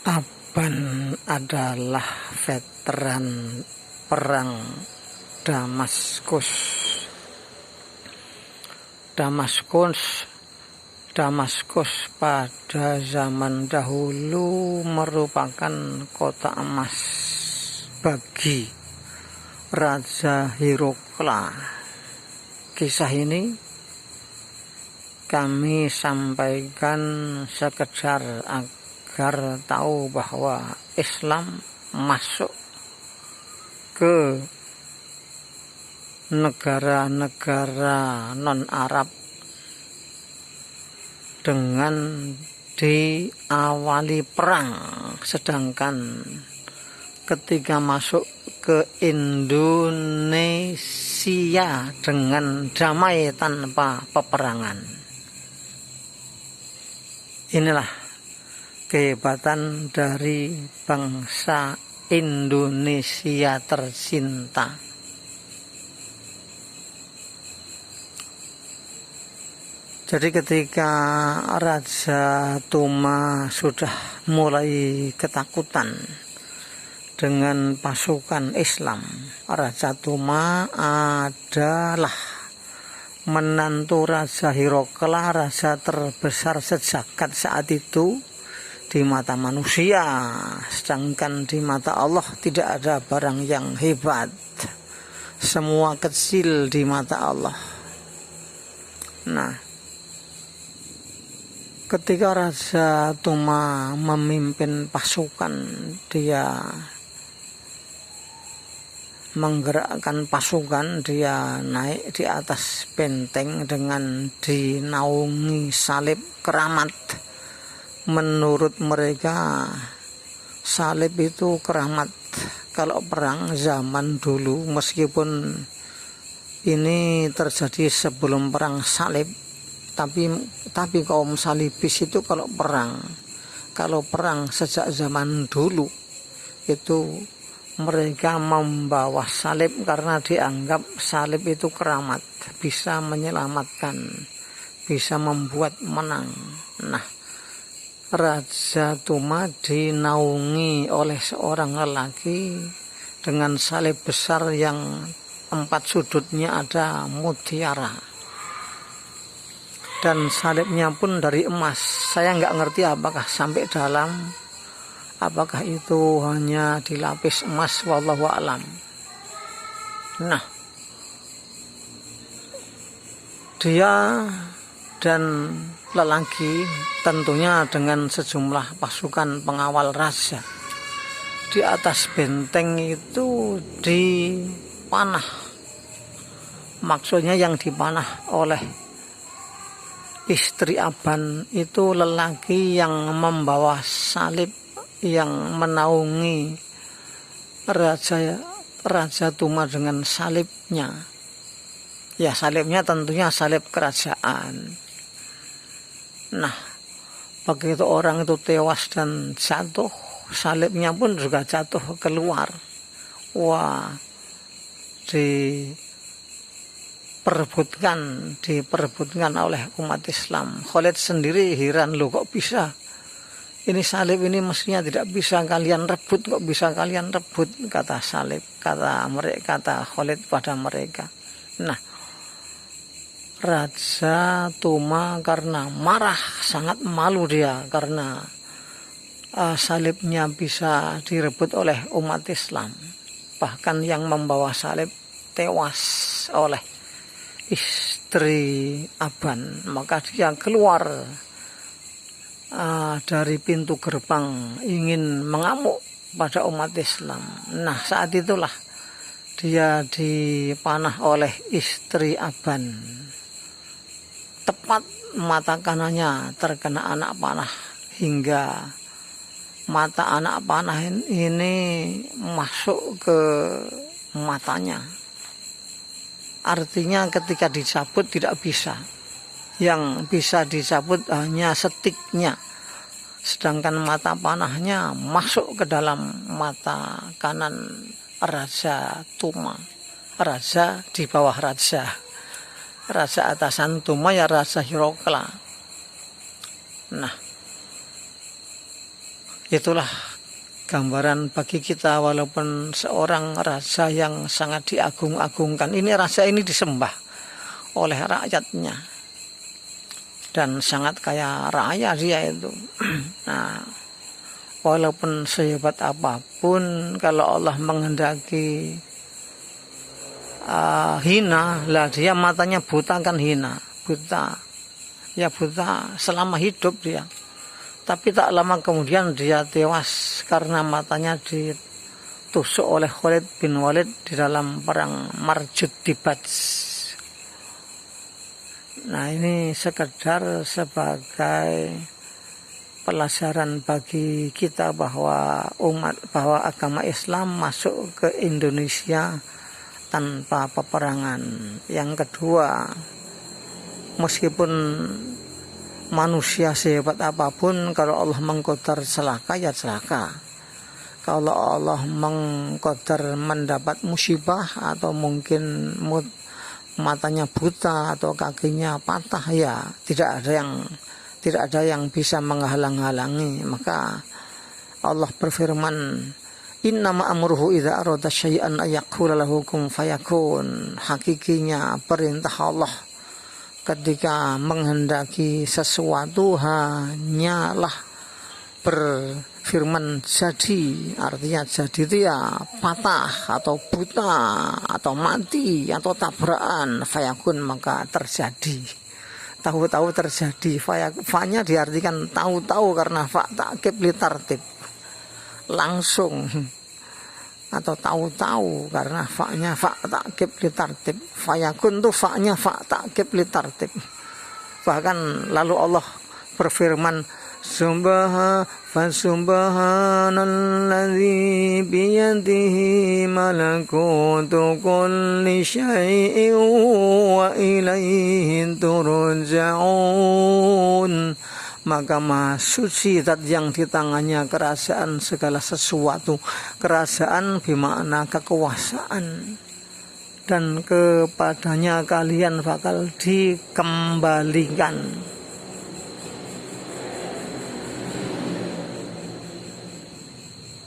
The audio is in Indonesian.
Aban adalah veteran perang Damaskus. Damaskus pada zaman dahulu merupakan kota emas bagi Raja Hirokla. Kisah ini kami sampaikan sekedar agar tahu bahwa Islam masuk ke negara-negara non-Arab dengan diawali perang, sedangkan ketika masuk ke Indonesia dengan damai tanpa peperangan. Inilah kehebatan dari bangsa Indonesia tercinta. Jadi ketika Raja Tuma sudah mulai ketakutan dengan pasukan Islam, Raja Tuma adalah menantu Raja Hirokla, raja terbesar sejagat saat itu di mata manusia, sedangkan di mata Allah tidak ada barang yang hebat, semua kecil di mata Allah. Nah, ketika Raja Tuma memimpin pasukan, dia menggerakkan pasukan, dia naik di atas benteng dengan dinaungi salib keramat. Menurut mereka salib itu keramat kalau perang zaman dulu, meskipun ini terjadi sebelum perang salib, tapi kaum salibis itu kalau perang sejak zaman dulu itu mereka membawa salib karena dianggap salib itu keramat, bisa menyelamatkan, bisa membuat menang. Nah, Raja Tuma dinaungi oleh seorang lelaki dengan salib besar yang 4 sudutnya ada mutiara, dan salibnya pun dari emas. Saya nggak ngerti apakah sampai dalam, apakah itu hanya dilapis emas, wallahu a'lam. Nah, dia dan lelaki tentunya dengan sejumlah pasukan pengawal raja di atas benteng itu dipanah. Maksudnya yang dipanah oleh istri Aban itu lelaki yang membawa salib, yang menaungi Raja Tuma dengan salibnya. Ya, salibnya tentunya salib kerajaan. Nah, begitu orang itu tewas dan jatuh, salibnya pun juga jatuh keluar. Wah, diperebutkan oleh umat Islam. Khalid sendiri heran, loh kok bisa? Ini salib ini mestinya tidak bisa kalian rebut, kok bisa kalian rebut? Kata Khalid pada mereka. Nah, Raja Tuma karena marah, sangat malu dia karena salibnya bisa direbut oleh umat Islam. Bahkan yang membawa salib tewas oleh istri Aban. Maka dia keluar dari pintu gerbang ingin mengamuk pada umat Islam. Nah, saat itulah dia dipanah oleh istri Aban. Tepat mata kanannya terkena anak panah, hingga mata anak panah ini masuk ke matanya. Artinya ketika dicabut tidak bisa. Yang bisa dicabut hanya stiknya, sedangkan mata panahnya masuk ke dalam mata kanan Raja Tuma. Raja di bawah raja. Raja atasan Tuma ya Raja Hirokla. Nah, Itulah gambaran bagi kita, walaupun seorang raja yang sangat diagung-agungkan, ini raja ini disembah oleh rakyatnya dan sangat kaya raya dia itu. Nah, walaupun sehebat apapun, kalau Allah menghendaki hina, lah dia matanya buta kan hina, buta, ya buta selama hidup dia. Tapi tak lama kemudian dia tewas karena matanya ditusuk oleh Khalid bin Walid di dalam perang Marjud Dibaj. Nah, ini sekedar sebagai pelajaran bagi kita bahwa agama Islam masuk ke Indonesia tanpa peperangan. Yang kedua, meskipun manusia sehebat apapun, kalau Allah mengqadar celaka ya celaka. Kalau Allah mengqadar mendapat musibah atau mungkin matanya buta atau kakinya patah, ya tidak ada yang bisa menghalang-halangi. Maka Allah berfirman, innama amruhu idza arada syai'an ayaqula lahu kun fayakun. Hakikinya perintah Allah ketika menghendaki sesuatu hanyalah berfirman jadi. Artinya jadi itu ya patah atau buta atau mati atau tabrakan, fayakun, maka terjadi. Tahu-tahu terjadi. Fa-nya diartikan tahu-tahu karena fa ta'kib li tartib, langsung, atau tahu-tahu karena fa-nya fa ta'kib li tartib. Fayakun tuh fa-nya fa ta'kib li tartib. Bahkan lalu Allah berfirman, Subhanalladzi biyadihi malakutu kulli syai'in wa ilaihi turja'un. Maka Maha Suci zat yang di tangannya kerajaan segala sesuatu. Kerajaan bermakna kekuasaan, dan kepadanya kalian bakal dikembalikan.